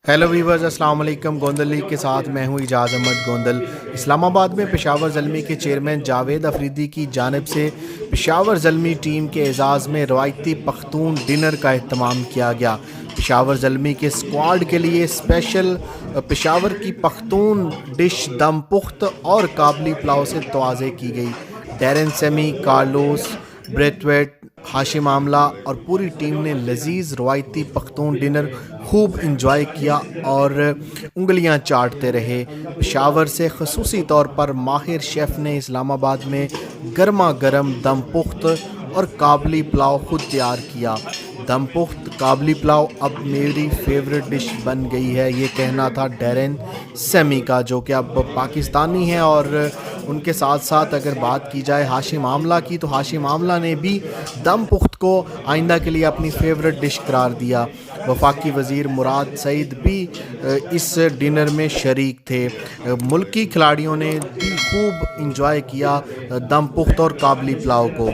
Hello viewers, السلام علیکم۔ Gondal league کے ساتھ میں ہوں اعجاز احمد گوندل۔ اسلام آباد میں پشاور زلمی کے چیئرمین جاوید افریدی کی جانب سے پشاور زلمی ٹیم کے اعزاز میں روایتی پختون ڈنر کا اہتمام کیا گیا۔ پشاور زلمی کے اسکواڈ کے لیے اسپیشل پشاور کی پختون ڈش دم پخت اور کابلی پلاؤ سے توازے کی گئی۔ ڈیرن سیمی، کارلوس بریتویٹ، ہاشم عاملہ اور پوری ٹیم نے لذیذ روایتی پختون ڈنر خوب انجوائے کیا اور انگلیاں چاٹتے رہے۔ پشاور سے خصوصی طور پر ماہر شیف نے اسلام آباد میں گرما گرم دم پخت اور کابلی پلاؤ خود تیار کیا۔ دم پخت کابلی پلاؤ اب میری فیوریٹ ڈش بن گئی ہے، یہ کہنا تھا ڈیرن سیمی کا، جو کہ اب پاکستانی ہیں۔ اور ان کے ساتھ ساتھ اگر بات کی جائے ہاشم عاملہ کی، تو ہاشم عاملہ نے بھی دم پخت کو آئندہ کے لیے اپنی فیوریٹ ڈش قرار دیا۔ وفاقی وزیر مراد سعید بھی اس ڈنر میں شریک تھے۔ ملکی کھلاڑیوں نے بھی خوب انجوائے کیا دم پخت اور کابلی پلاؤ کو۔